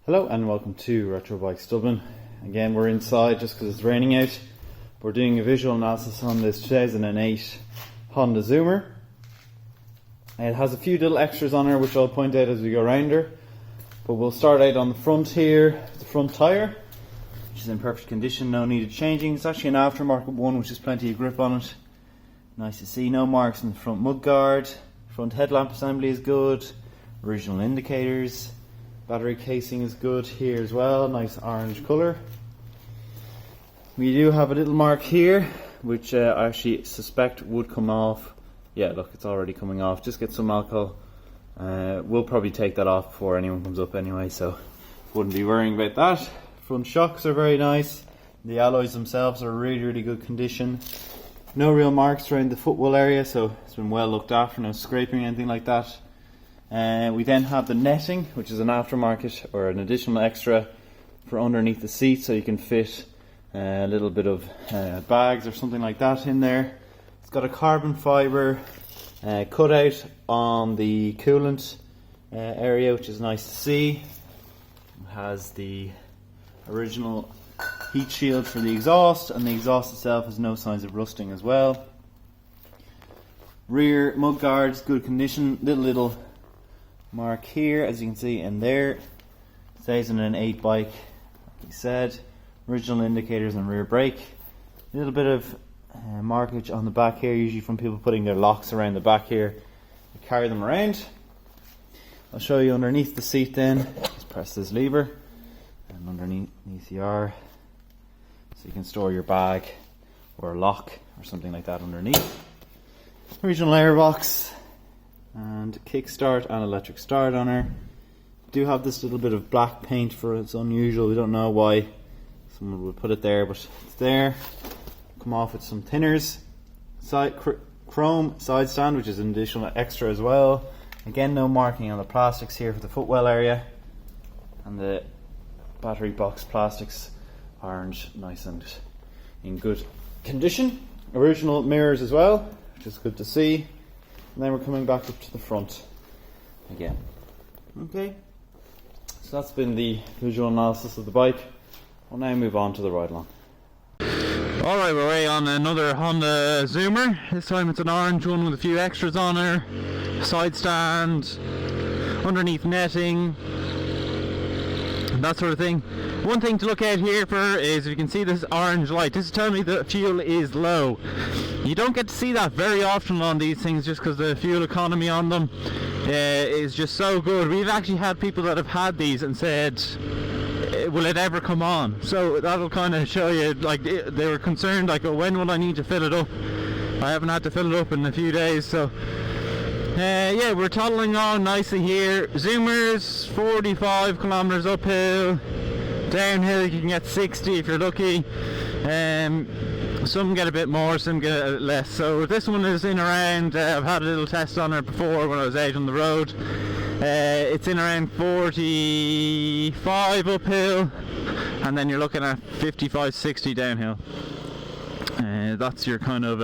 Hello and welcome to Retro Bikes Dublin. Again, we're inside just because it's raining out. We're doing a visual analysis on this 2008 Honda Zoomer. It has a few little extras on her which I'll point out as we go around her. But we'll start out on the front here, the front tyre, which is in perfect condition, no needed changing. It's actually an aftermarket one which has plenty of grip on it. Nice to see, no marks in the front mudguard. Front headlamp assembly is good. Original indicators. Battery casing is good here as well, nice orange colour. We do have a little mark here, which I actually suspect would come off. Yeah, look, it's already coming off. Just get some alcohol. We'll probably take that off before anyone comes up anyway, so wouldn't be worrying about that. Front shocks are very nice. The alloys themselves are really good condition. No real marks around the footwell area, so it's been well looked after, no scraping or anything like that. We then have the netting, which is an aftermarket or an additional extra for underneath the seat, so you can fit a little bit of bags or something like that in there. It's got a carbon fibre cutout on the coolant area, which is nice to see. It has the original heat shield for the exhaust, and the exhaust itself has no signs of rusting as well. Rear mudguards, good condition. Little mark here, as you can see in there. 2008 bike, like we said. Original indicators and rear brake. A little bit of markage on the back here, usually from people putting their locks around the back here. You carry them around. I'll show you underneath the seat then. Just press this lever, and underneath you are, so you can store your bag or a lock or something like that underneath. Original airbox and kickstart and electric start on her. Do have this little bit of black paint for it's unusual. We don't know why someone would put it there, but it's there. Come off with some thinners. Chrome side stand, which is an additional extra as well. Again, no marking on the plastics here for the footwell area, and the battery box plastics aren't nice and in good condition. Original mirrors as well, which is good to see. And then we're coming back up to the front again. Okay, so that's been the visual analysis of the bike. We'll now move on to the ride along. Alright, we're away on another Honda Zoomer. This time it's an orange one with a few extras on her. Side stand, underneath netting, and that sort of thing. One thing to look out here for is, if you can see this orange light, this is telling me the fuel is low. You don't get to see that very often on these things, just because the fuel economy on them is just so good. We've actually had people that have had these and said, will it ever come on? So that'll kind of show you, like, they were concerned, like, oh, when will I need to fill it up? I haven't had to fill it up in a few days, so yeah, we're toddling on nicely here. Zoomers, 45 kilometers uphill. Downhill you can get 60 if you're lucky. Some get a bit more, some get a bit less. So this one is in around, I've had a little test on her before when I was out on the road. It's in around 45 uphill, and then you're looking at 55, 60 downhill. That's your kind of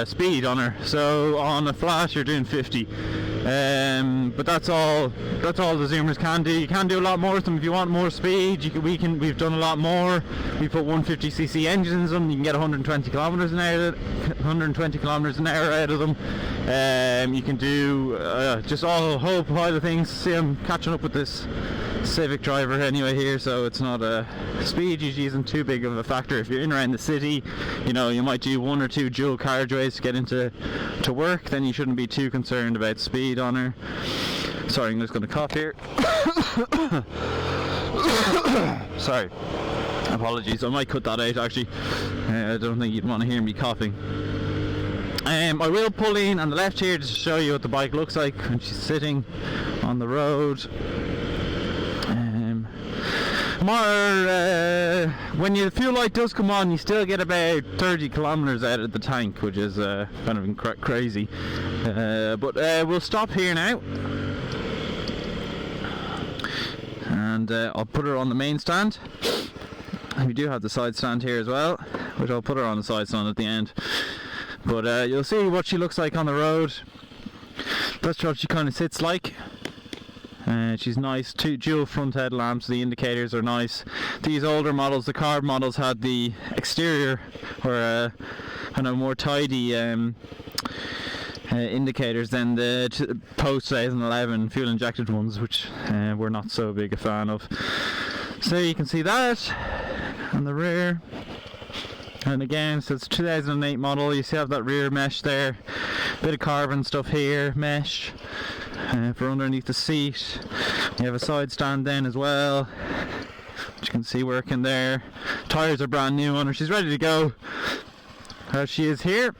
speed on her. So on a flat you're doing 50. But that's all the Zoomers can do. You can do a lot more with them if you want more speed. We've done a lot more. We put 150cc engines in them. You can get 120 kilometers an hour out of them. You can do just a whole pile of things. See, I'm catching up with this Civic driver anyway here, so it's not speed usually isn't too big of a factor. If you're in around the city, you know, you might do one or two dual carriageways to get into work, then you shouldn't be too concerned about speed on her. Sorry, I'm just going to cough here. Sorry, apologies, I might cut that out actually. I don't think you'd want to hear me coughing. I will pull in on the left here just to show you what the bike looks like when she's sitting on the road. When the fuel light does come on, you still get about 30 kilometers out of the tank, which is kind of crazy. But we'll stop here now, and I'll put her on the main stand. We do have the side stand here as well, which I'll put her on the side stand at the end. But you'll see what she looks like on the road. That's what she kind of sits like. She's nice. Two dual front headlamps. The indicators are nice. These older models, the carb models, had the exterior or kind of more tidy indicators than the post 2011 fuel injected ones, which we're not so big a fan of. So you can see that on the rear. And again, so it's a 2008 model. You see have that rear mesh there, bit of carbon stuff here, mesh for underneath the seat. You have a side stand then as well, which you can see working there. Tyres are brand new on her. She's ready to go. As she is here,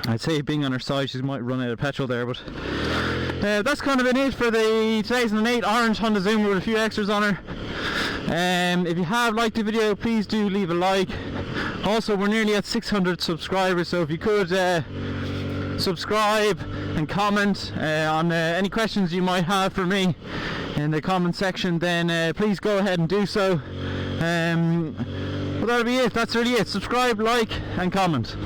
I'd say being on her side, she might run out of petrol there, but that's kind of been it for the 2008 orange Honda Zoomer with a few extras on her. If you have liked the video, please do leave a like. Also, we're nearly at 600 subscribers, so if you could subscribe and comment on any questions you might have for me in the comment section, then please go ahead and do so. But that'll be it. That's really it. Subscribe, like and comment.